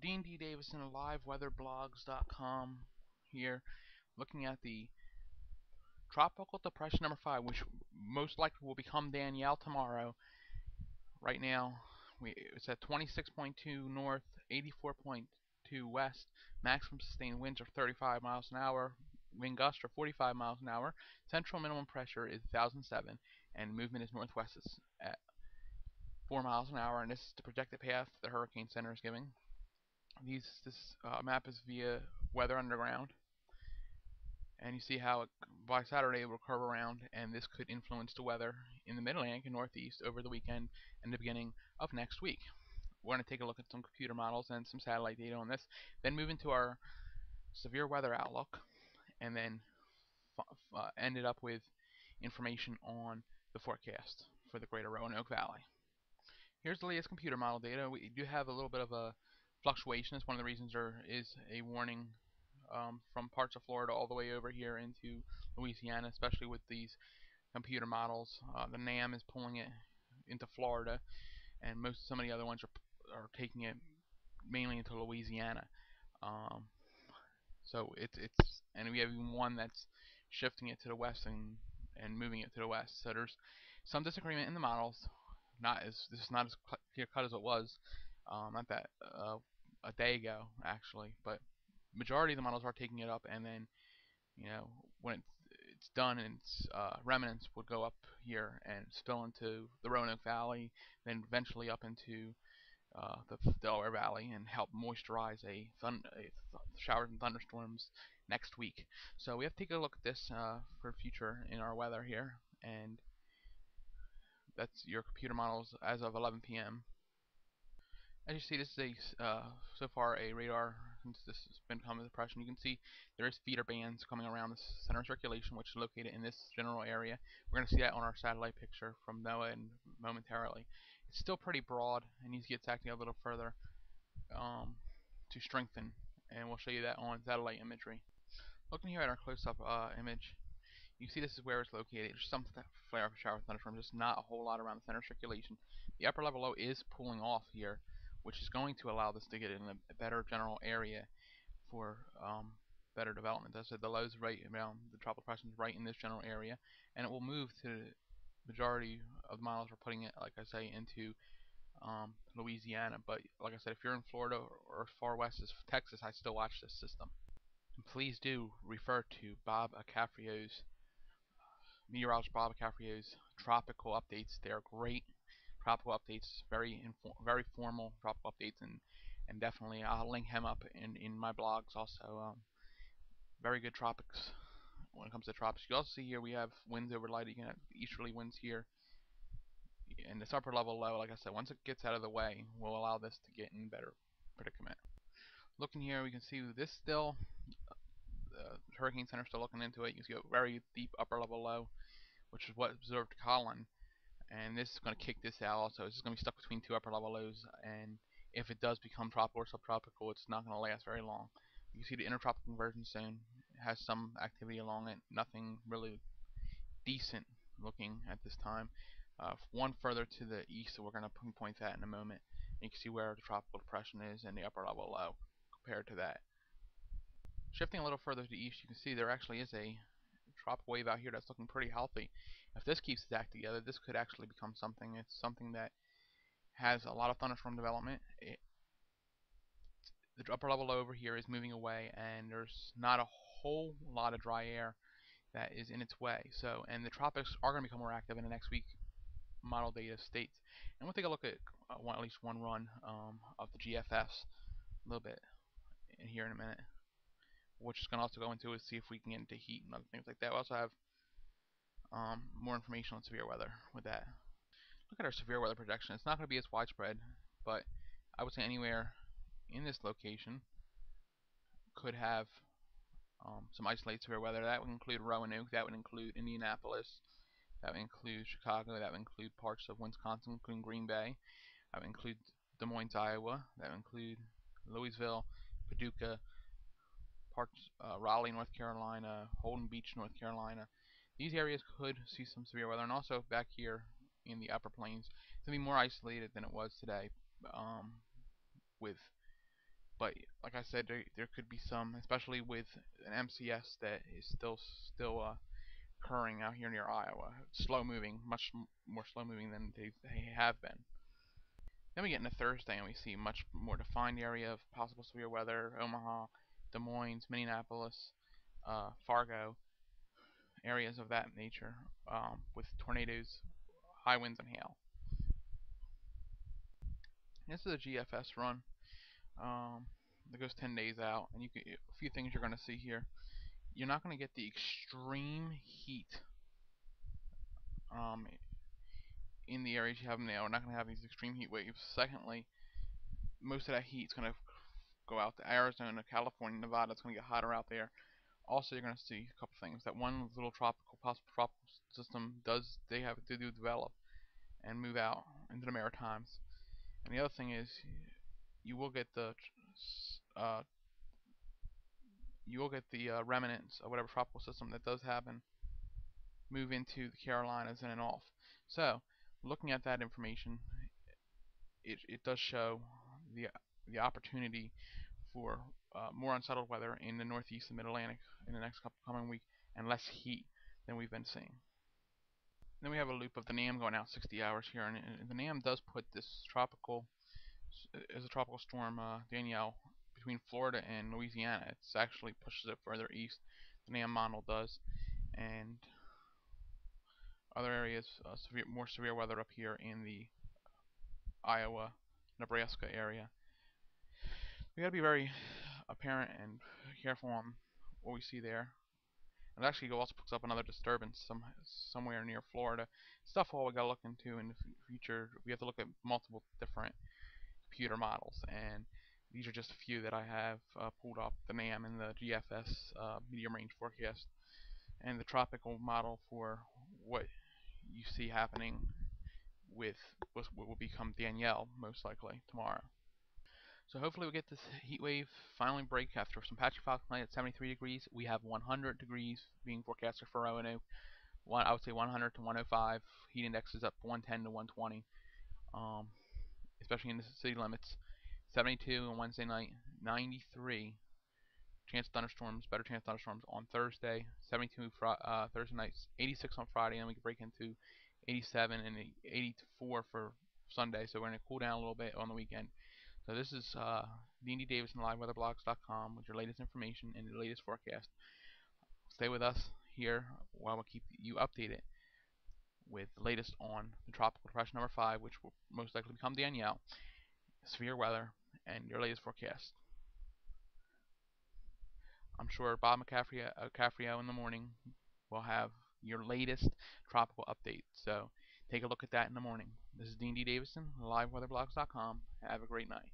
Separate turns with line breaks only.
Dean D. Davison, LiveWeatherBlogs.com here, looking at the Tropical Depression number 5, which most likely will become Danielle tomorrow. Right now, it's at 26.2 north, 84.2 west. Maximum sustained winds are 35 miles an hour. Wind gusts are 45 miles an hour. Central minimum pressure is 1007, and movement is northwest at 4 miles an hour. And this is the projected path the Hurricane Center is giving. This map is via Weather Underground, and you see how by Saturday it will curve around, and this could influence the weather in the Mid-Atlantic and Northeast over the weekend and the beginning of next week. We're going to take a look at some computer models and some satellite data on this, then move into our severe weather outlook, and then ended up with information on the forecast for the greater Roanoke Valley. Here's the latest computer model data. We do have a little bit of a fluctuation. It's one of the reasons there is a warning from parts of Florida all the way over here into Louisiana, especially with these computer models. The NAM is pulling it into Florida, and some of the other ones are taking it mainly into Louisiana. So and we have even one that's shifting it to the west and moving it to the west. So there's some disagreement in the models. This is not as clear cut as it was not that a day ago actually, but majority of the models are taking it up, and then when it's done and its remnants would go up here and spill into the Roanoke Valley, then eventually up into the Delaware Valley and help moisturize showers and thunderstorms next week. So we have to take a look at this for future in our weather here, and that's your computer models as of 11 p.m. As you see, this is so far a radar. Since this has been becoming a depression, you can see there is feeder bands coming around the center of circulation, which is located in this general area. We're going to see that on our satellite picture from NOAA and momentarily. It's still pretty broad and needs to get acting a little further to strengthen, and we'll show you that on satellite imagery. Looking here at our close-up image, you see this is where it's located. There's some flare up shower thunderstorms, just not a whole lot around the center of circulation. The upper level low is pulling off here, which is going to allow this to get in a better general area for better development. As I said, the low is right around the tropical depression is right in this general area, and it will move to the majority of the models we're putting it, like I say, into Louisiana. But like I said, if you're in Florida or as far west as Texas, I still watch this system. And please do refer to Bob Acaprio's meteorologist Bob Acaprio's tropical updates. They're great tropical updates, very formal tropical updates, and definitely I'll link him up in my blogs also. Very good tropics when it comes to tropics. You also see here we have winds over light. You can have easterly winds here, and this upper level low, like I said, once it gets out of the way, will allow this to get in better predicament. Looking here, we can see this still. The Hurricane Center still looking into it. You can see a very deep upper level low, which is what observed Colin, and this is going to kick this out also. It's just going to be stuck between two upper level lows, and if it does become tropical or subtropical, it's not going to last very long. You can see the intertropical convergence zone has some activity along it, nothing really decent looking at this time. One further to the east, so we're going to pinpoint that in a moment. And you can see where the tropical depression is and the upper level low compared to that. Shifting a little further to the east, you can see there actually is a tropical wave out here that's looking pretty healthy. If this keeps its act together, this could actually become something. It's something that has a lot of thunderstorm development. The upper level low over here is moving away, and there's not a whole lot of dry air that is in its way. So, and the tropics are going to become more active in the next week, model data states. And we'll take a look at at least one run of the GFS a little bit in here in a minute, which is going to also go into is see if we can get into heat and other things like that. We also have more information on severe weather with that. Look at our severe weather projection. It's not going to be as widespread, but I would say anywhere in this location could have some isolated severe weather. That would include Roanoke, that would include Indianapolis, that would include Chicago, that would include parts of Wisconsin, including Green Bay, that would include Des Moines, Iowa, that would include Louisville, Paducah, parts Raleigh, North Carolina, Holden Beach, North Carolina. These areas could see some severe weather, and also back here in the upper plains, it's going to be more isolated than it was today, with But like I said, there could be some, especially with an MCS that is still occurring out here near Iowa. Slow moving, much more slow moving than they have been. Then we get into Thursday and we see much more defined area of possible severe weather: Omaha, Des Moines, Minneapolis, Fargo, areas of that nature, with tornadoes, high winds, and hail. This is a GFS run um, that goes 10 days out, and a few things you're going to see here. You're not going to get the extreme heat um, in the areas you have now. We're not going to have these extreme heat waves. Secondly, most of that heat is going to go out to Arizona, California, Nevada. It's going to get hotter out there. Also, you're going to see a couple things. That one little possible tropical system they have to develop and move out into the Maritimes. And the other thing is, you will get the uh, remnants of whatever tropical system that does happen move into the Carolinas and then off. So, looking at that information, it does show the opportunity for more unsettled weather in the northeast and mid-Atlantic in the next couple coming week, and less heat than we've been seeing. Then we have a loop of the NAM going out 60 hours here, and the NAM does put this as a tropical storm, Danielle, between Florida and Louisiana. It actually pushes it further east. The NAM model does, and other areas, more severe weather up here in the Iowa, Nebraska area. We got to be very apparent and careful on what we see there. It actually also picks up another disturbance somewhere near Florida. Stuff all we got to look into in the future. We have to look at multiple different computer models, and these are just a few that I have pulled up: the NAM and the GFS medium range forecast, and the tropical model for what you see happening with what will become Danielle most likely tomorrow. So hopefully we get this heat wave finally break after some patchy fog tonight at 73 degrees. We have 100 degrees being forecasted for Roanoke. I would say 100 to 105. Heat index is up 110 to 120, especially in the city limits. 72 on Wednesday night, 93 chance of thunderstorms, better chance of thunderstorms on Thursday. 72 Thursday night, 86 on Friday, and we can break into 87 and 84 for Sunday. So we're going to cool down a little bit on the weekend. So this is D&D Davis and LiveWeatherBlogs.com with your latest information and the latest forecast. Stay with us here while we keep you updated with the latest on the tropical depression number 5, which will most likely become Danielle, severe weather, and your latest forecast. I'm sure Bob McCaffrey in the morning will have your latest tropical update. So take a look at that in the morning. This is D&D Davison, LiveWeatherBlogs.com. Have a great night.